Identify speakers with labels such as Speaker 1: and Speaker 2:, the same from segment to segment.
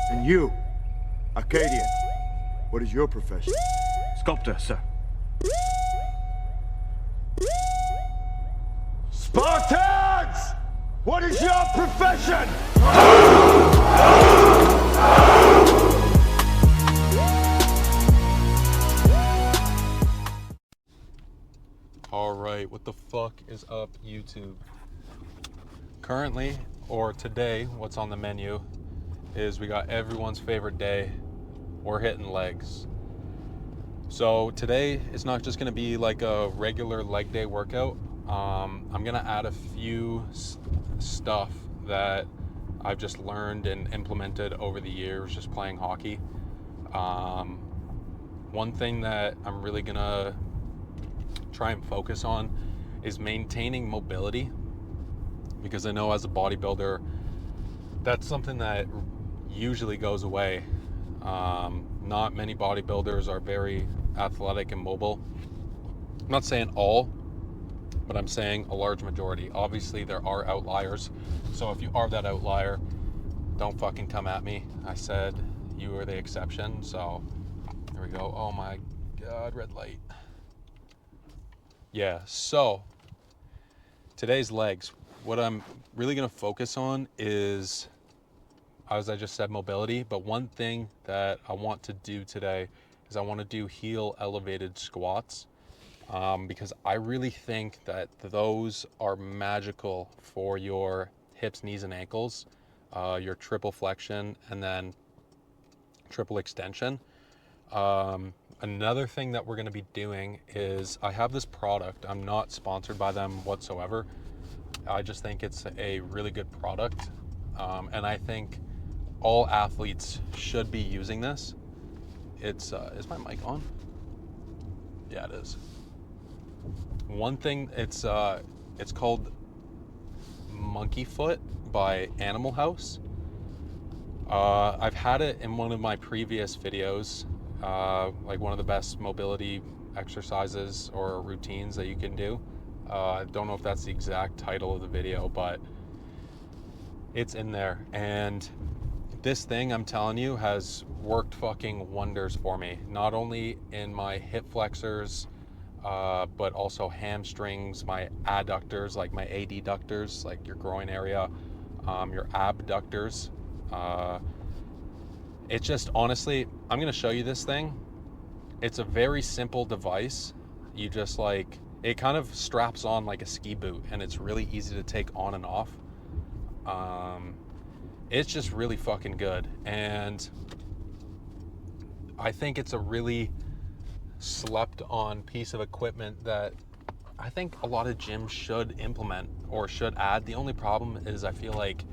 Speaker 1: And you, Arcadian, what is your profession?
Speaker 2: Sculptor, sir.
Speaker 1: Spartans! What is your profession?
Speaker 3: Alright, what the fuck is up, YouTube? Currently, or today, what's on the menu is we got everyone's favorite day. We're hitting legs. So today, it's not just going to be like a regular leg day workout. I'm going to add a few stuff that I've just learned and implemented over the years just playing hockey. One thing that I'm really going to try and focus on is maintaining mobility, because I know as a bodybuilder that's something that usually goes away. Not many bodybuilders are very athletic and mobile. I'm not saying all, but I'm saying a large majority. Obviously there are outliers, so if you are that outlier, don't fucking come at me. I said you are the exception. So there we go. Oh my god, red light. Yeah, so today's legs, what I'm really going to focus on is, as I just said, mobility. But one thing that I want to do today is I want to do heel elevated squats, because I really think that those are magical for your hips, knees, and ankles, your triple flexion, and then triple extension. Another thing that we're going to be doing is I have this product. I'm not sponsored by them whatsoever. I just think it's a really good product. And I think all athletes should be using this. It's, is my mic on? Yeah, it is. One thing, it's called Monkey Foot by Animal House. I've had it in one of my previous videos, like one of the best mobility exercises or routines that you can do. I don't know if that's the exact title of the video, but it's in there. And this thing, I'm telling you, has worked fucking wonders for me. Not only in my hip flexors, but also hamstrings, my adductors, like my adductors, like your groin area, your abductors. It's just, honestly, I'm going to show you this thing. It's a very simple device. You just like, it kind of straps on like a ski boot, and it's really easy to take on and off. It's just really fucking good. And I think it's a really slept on piece of equipment that I think a lot of gyms should implement or should add. The only problem is I feel like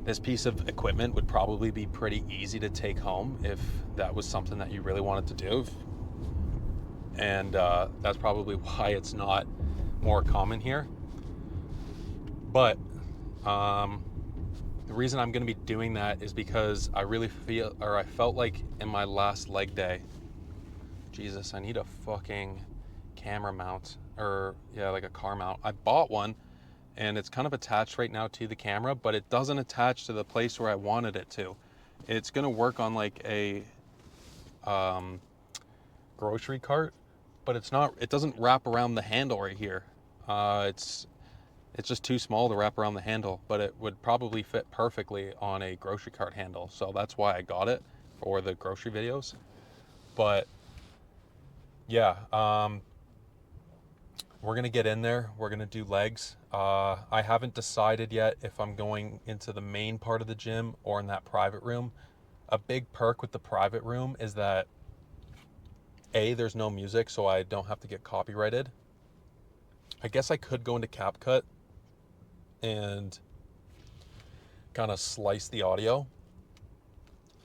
Speaker 3: this piece of equipment would probably be pretty easy to take home if that was something that you really wanted to do. And that's probably why it's not more common here. But the reason I'm going to be doing that is because I really feel, or I felt like in my last leg day, Jesus, I need a fucking camera mount, or yeah, like a car mount. I bought one, and it's kind of attached right now to the camera, but it doesn't attach to the place where I wanted it to. It's gonna work on like a grocery cart, but it's not, it doesn't wrap around the handle right here. It's just too small to wrap around the handle, but it would probably fit perfectly on a grocery cart handle. So that's why I got it for the grocery videos. But yeah, we're gonna get in there. We're gonna do legs. I haven't decided yet if I'm going into the main part of the gym or in that private room. A big perk with the private room is that there's no music, so I don't have to get copyrighted. I guess I could go into CapCut and kind of slice the audio.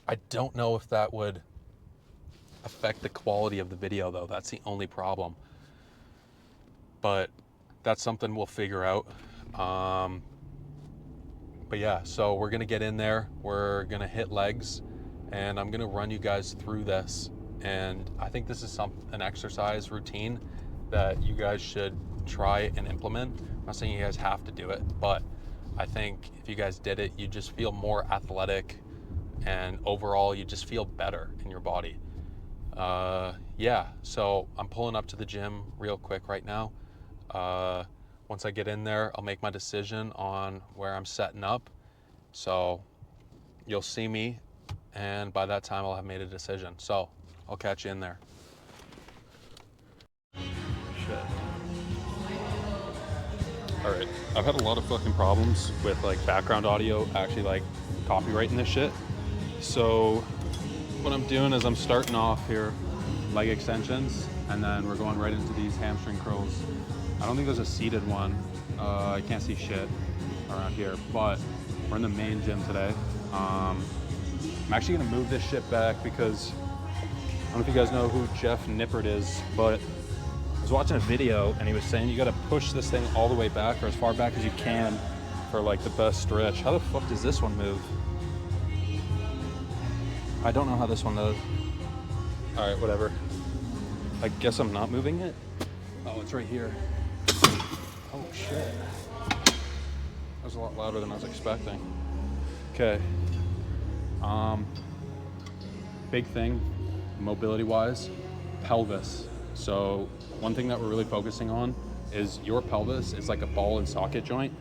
Speaker 3: I don't know if that would affect the quality of the video though. That's the only problem. But that's something we'll figure out. But yeah, so we're gonna get in there, we're gonna hit legs, and I'm gonna run you guys through this. And I think this is an exercise routine that you guys should try and implement. I'm not saying you guys have to do it, but I think if you guys did it, you just feel more athletic, and overall you just feel better in your body. Yeah, so I'm pulling up to the gym real quick right now. Once I get in there, I'll make my decision on where I'm setting up. So you'll see me, and by that time I'll have made a decision. So I'll catch you in there. Shit. All right, I've had a lot of fucking problems with like background audio actually like copywriting this shit. So what I'm doing is I'm starting off here, leg extensions, and then we're going right into these hamstring curls. I don't think there's a seated one. I can't see shit around here, but we're in the main gym today. I'm actually gonna move this shit back because I don't know if you guys know who Jeff Nippert is, but I was watching a video and he was saying you gotta push this thing all the way back or as far back as you can for like the best stretch. How the fuck does this one move? I don't know how this one does. All right, whatever. I guess I'm not moving it. Oh, it's right here. Oh shit. That was a lot louder than I was expecting. Okay. Big thing, mobility-wise, pelvis. So one thing that we're really focusing on is your pelvis is like a ball and socket joint,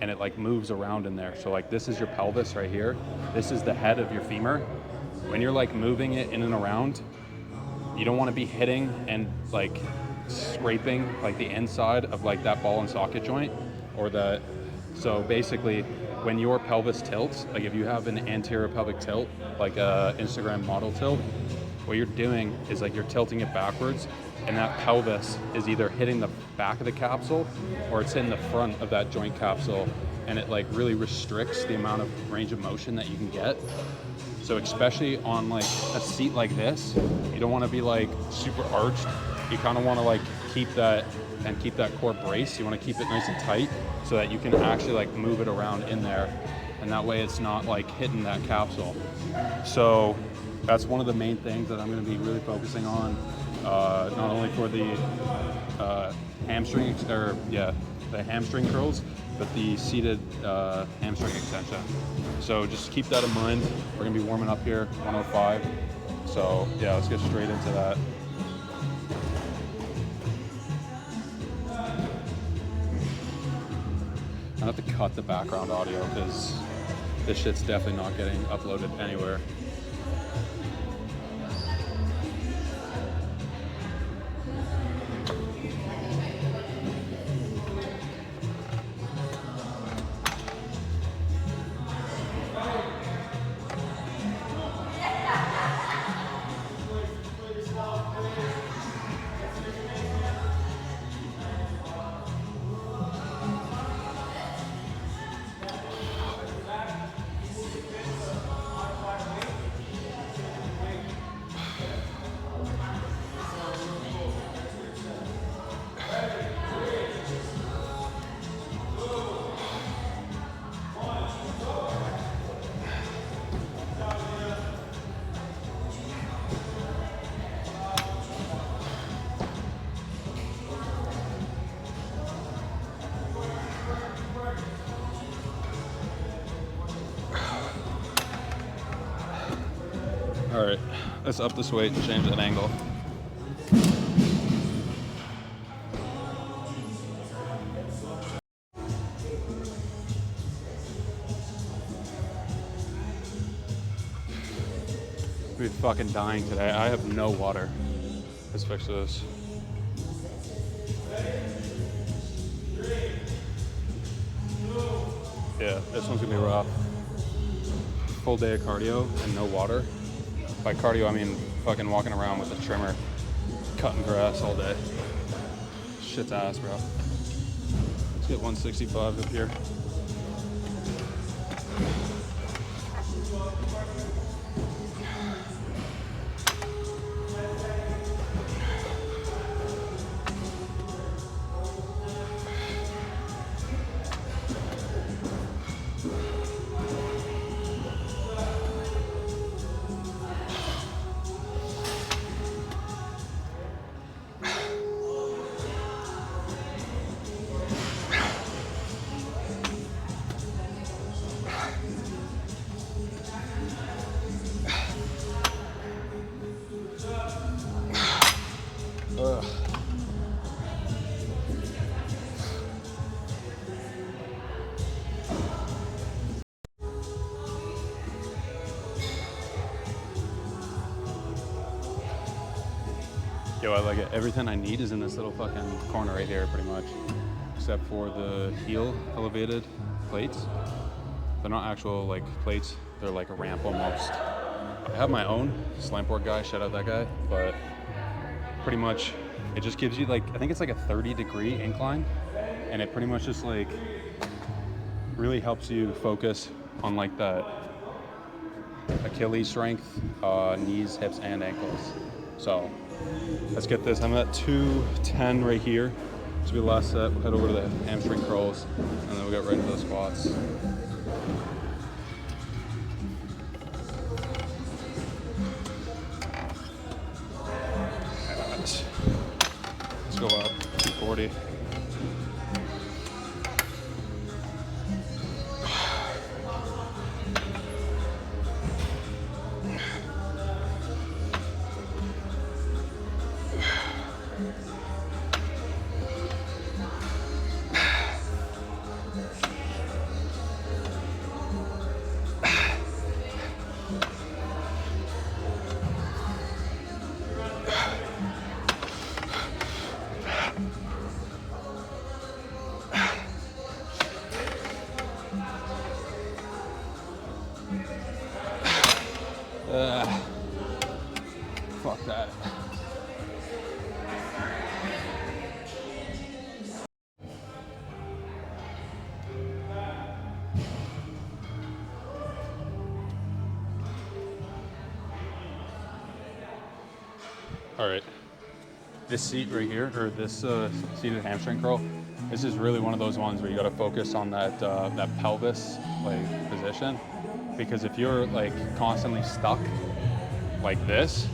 Speaker 3: and it like moves around in there. So like this is your pelvis right here. This is the head of your femur. When you're like moving it in and around, you don't want to be hitting and like scraping like the inside of like that ball and socket joint or the, so basically when your pelvis tilts, like if you have an anterior pelvic tilt, like a Instagram model tilt, what you're doing is like you're tilting it backwards, and that pelvis is either hitting the back of the capsule or it's in the front of that joint capsule, and it like really restricts the amount of range of motion that you can get. So especially on like a seat like this, you don't want to be like super arched. You kind of want to like keep that core brace. You want to keep it nice and tight so that you can actually like move it around in there, and that way it's not like hitting that capsule. So that's one of the main things that I'm going to be really focusing on, not only for the hamstring curls, but the seated hamstring extension. So just keep that in mind. We're gonna be warming up here, 105. So yeah, let's get straight into that. I have to cut the background audio because this shit's definitely not getting uploaded anywhere. All right, let's up this weight and change that angle. We're fucking dying today. I have no water. Let's fix this. Yeah, this one's gonna be rough. Full day of cardio and no water. By cardio, I mean fucking walking around with a trimmer, cutting grass all day. Shit's ass, bro. Let's get 165 up here. Yo, I like it. Everything I need is in this little fucking corner right here, pretty much. Except for the heel elevated plates. They're not actual like plates. They're like a ramp almost. I have my own Slampboard guy, shout out that guy, but pretty much it just gives you like, I think it's like a 30-degree incline, and it pretty much just like really helps you focus on like that Achilles strength, knees, hips, and ankles. So let's get this. I'm at 210 right here. This will be the last set. We'll head over to the hamstring curls, and then we'll get right into the squats. Let's go up, 240. Fuck that. All right, this seat right here, or this seated hamstring curl, this is really one of those ones where you got to focus on that that pelvis like position, because if you're like constantly stuck like this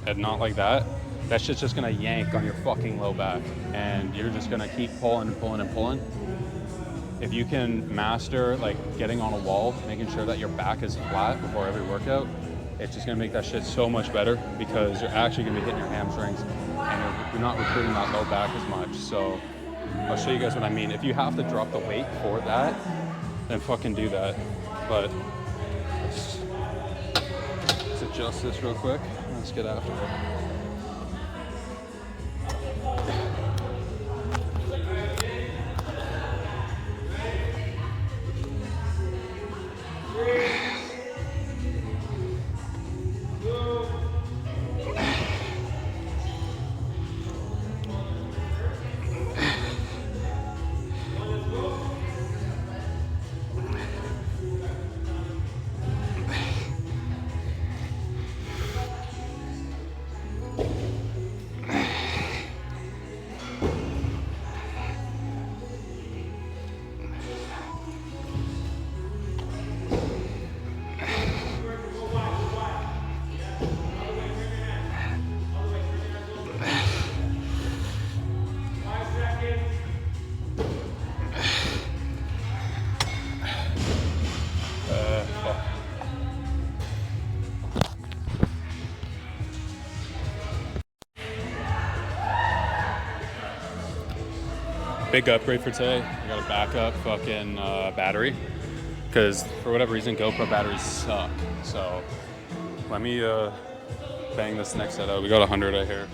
Speaker 3: and not like that, that shit's just gonna yank on your fucking low back, and you're just gonna keep pulling and pulling and pulling. If you can master like getting on a wall, making sure that your back is flat before every workout, it's just gonna make that shit so much better, because you're actually gonna be hitting your hamstrings and you're not recruiting that low back as much. So I'll show you guys what I mean. If you have to drop the weight for that, then fucking do that. But let's adjust this real quick. Let's get after it. Big upgrade for today. I got a backup fucking battery, because for whatever reason GoPro batteries suck. So let me bang this next set out. We got 100 right here.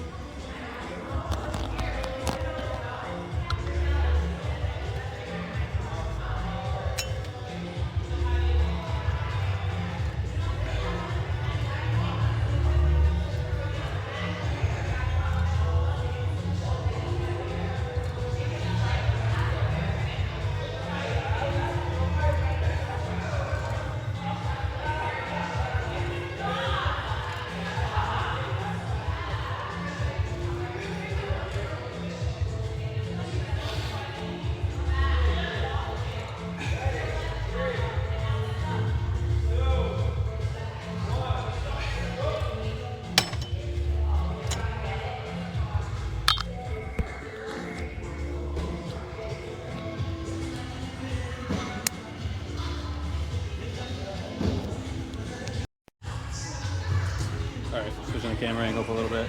Speaker 3: Alright, switching the camera angle up a little bit.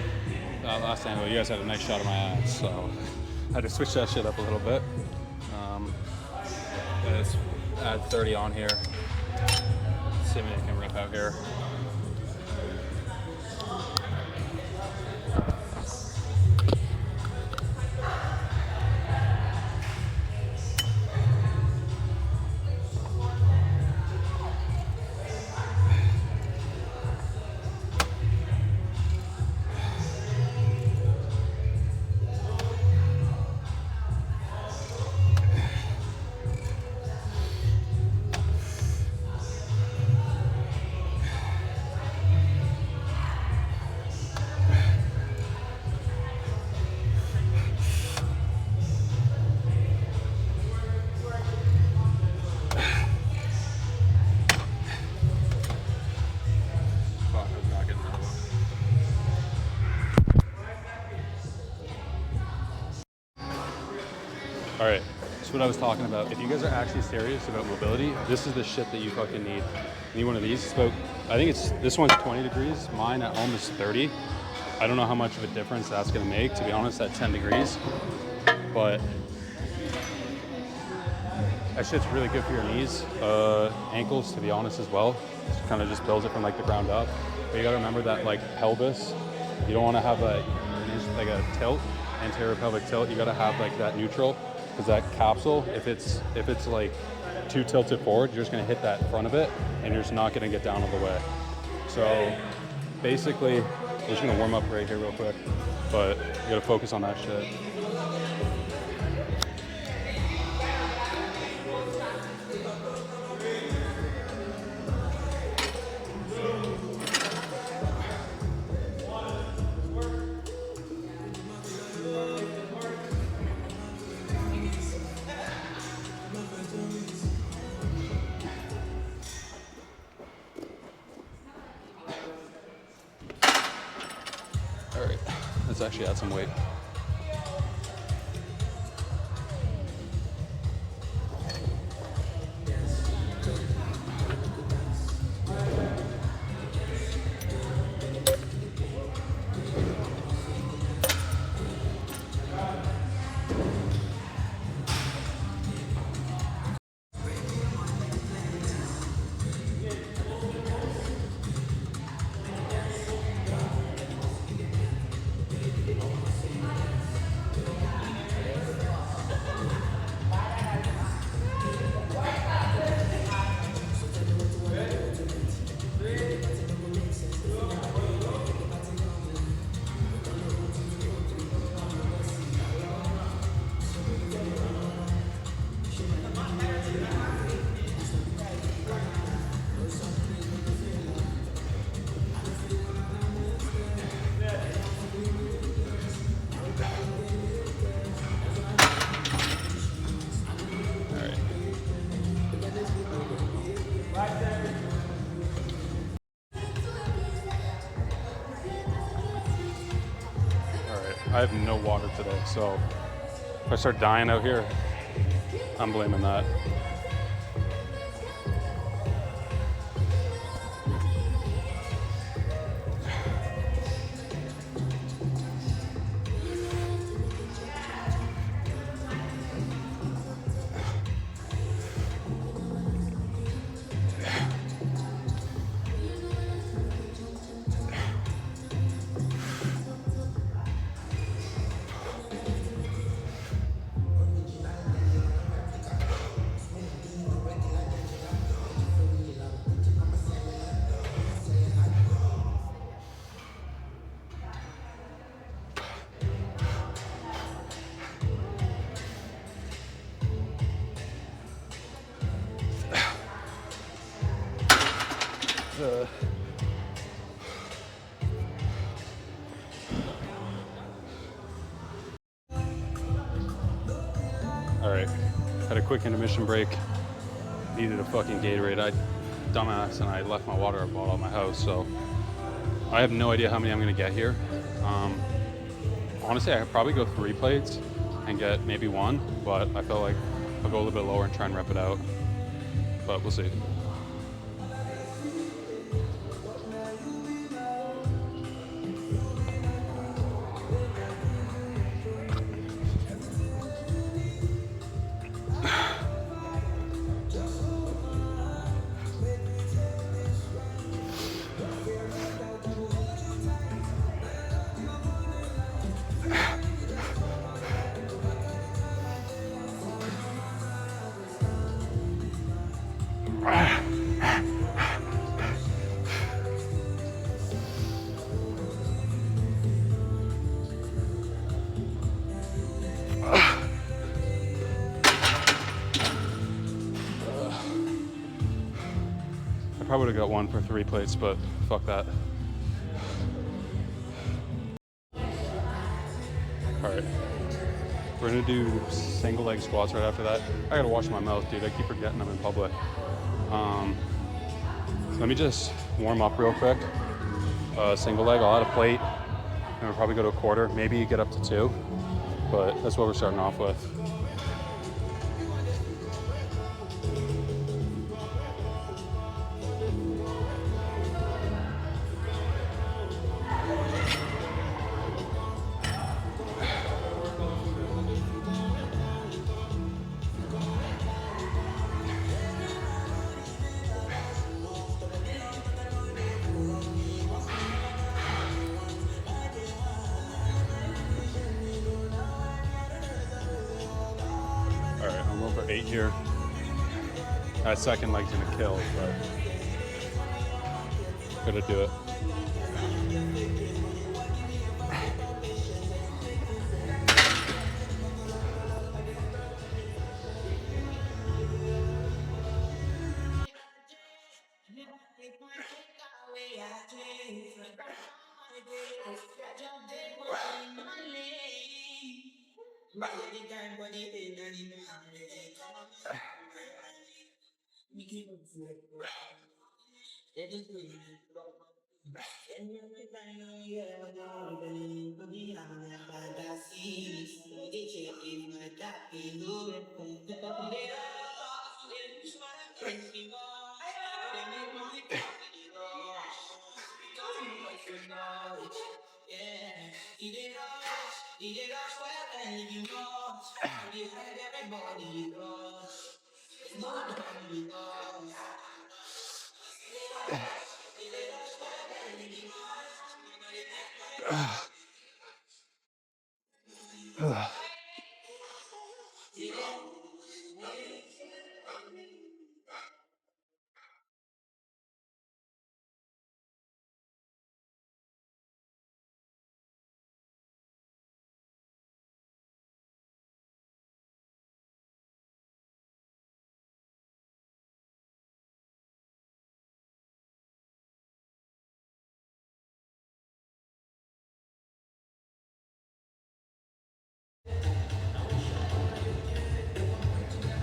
Speaker 3: Last angle, you guys had a nice shot of my ass, so I had to switch that shit up a little bit. Let's add 30 on here. See if I can rip out here. All right, that's what I was talking about. If you guys are actually serious about mobility, this is the shit that you fucking need. You need one of these. So I think this one's 20 degrees. Mine at home is 30. I don't know how much of a difference that's gonna make, to be honest, at 10 degrees. But that shit's really good for your knees, ankles, to be honest, as well. It kind of just builds it from like the ground up. But you gotta remember that like pelvis, you don't wanna have like a tilt, anterior pelvic tilt. You gotta have like that neutral, because that capsule, if it's like too tilted forward, you're just gonna hit that front of it and you're just not gonna get down all the way. So basically, we're just gonna warm up right here real quick, but you gotta focus on that shit. All right, let's actually add some weight. I have no water today, so if I start dying out here, I'm blaming that. All right, had a quick intermission break. Needed a fucking Gatorade. I dumbass and I left my water bottle at my house, so I have no idea how many I'm gonna get here. Honestly, I could probably go 3 plates and get maybe 1, but I felt like I'll go a little bit lower and try and rep it out, but we'll see. I probably would have got 1 for 3 plates, but fuck that. All right, we're gonna do single leg squats right after that. I gotta wash my mouth, dude. I keep forgetting I'm in public. Let me just warm up real quick. Single leg, I'll add a plate, and we'll probably go to a quarter, maybe get up to 2, but that's what we're starting off with. here. That second leg's gonna kill, but gotta do it.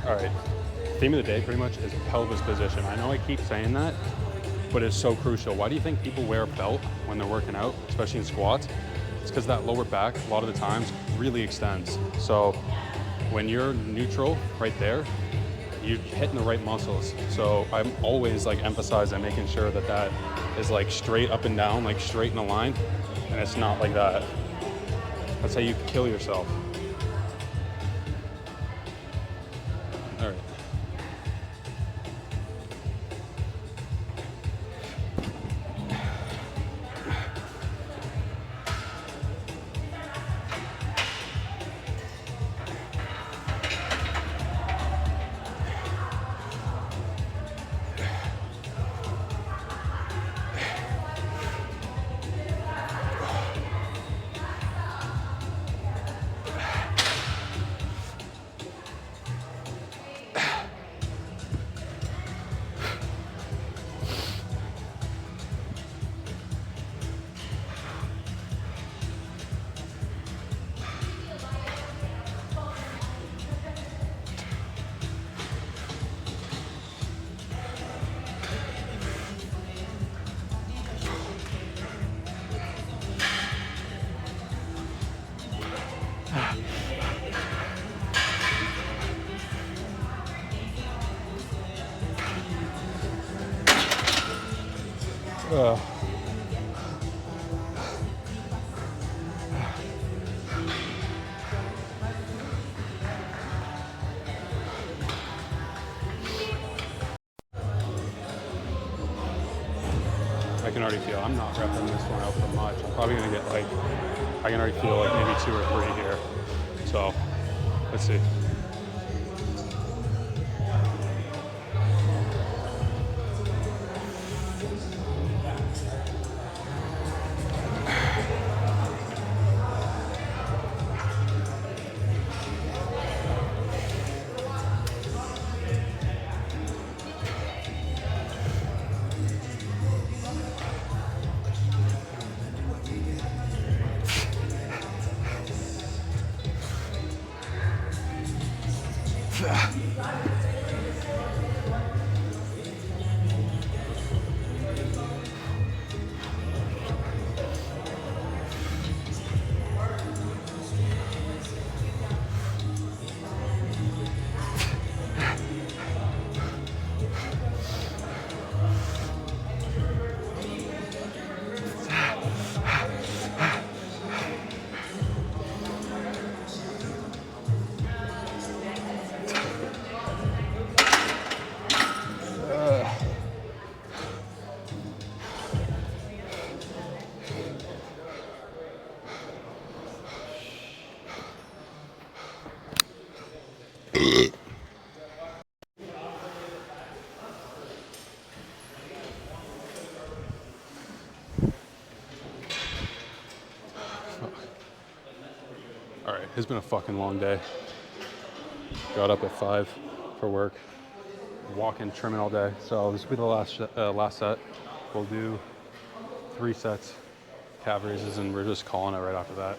Speaker 3: All right, theme of the day pretty much is pelvis position. I know I keep saying that, but it's so crucial. Why do you think people wear a belt when they're working out, especially in squats? It's because that lower back, a lot of the times, really extends. So when you're neutral right there, you're hitting the right muscles. So I'm always like emphasizing making sure that that is like straight up and down, like straight in a line, and it's not like that. That's how you kill yourself. All right. I can already feel I'm not repping this one out for much. I'm probably gonna get like, I can already feel like maybe 2 or 3 here. So let's see. It's been a fucking long day. Got up at 5 for work. Walking, trimming all day. So this will be the last set. We'll do 3 sets, calf raises, and we're just calling it right after that.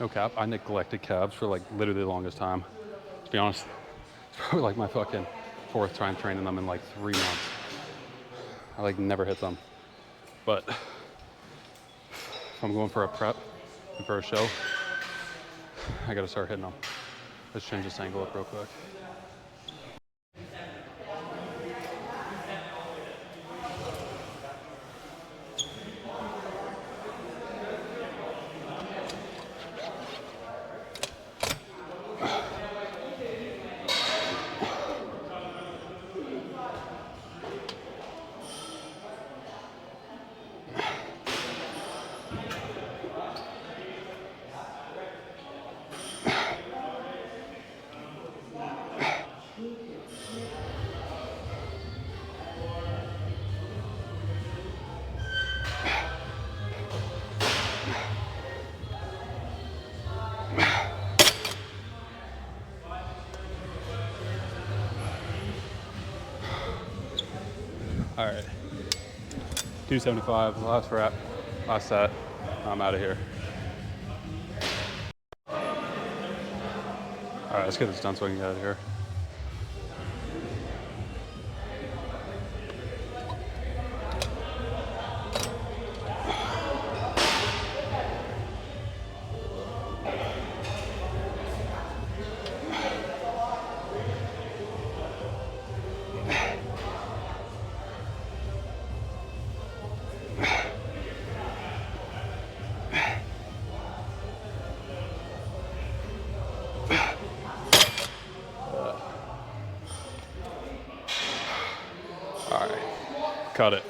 Speaker 3: No cap, I neglected calves for like literally the longest time. To be honest, it's probably like my fucking 4th time training them in like 3 months. I like never hit them. But if I'm going for a prep and for a show, I gotta start hitting them. Let's change this angle up real quick. All right, 275, last rep, last set. I'm out of here. All right, let's get this done so I can get out of here. All right, cut it.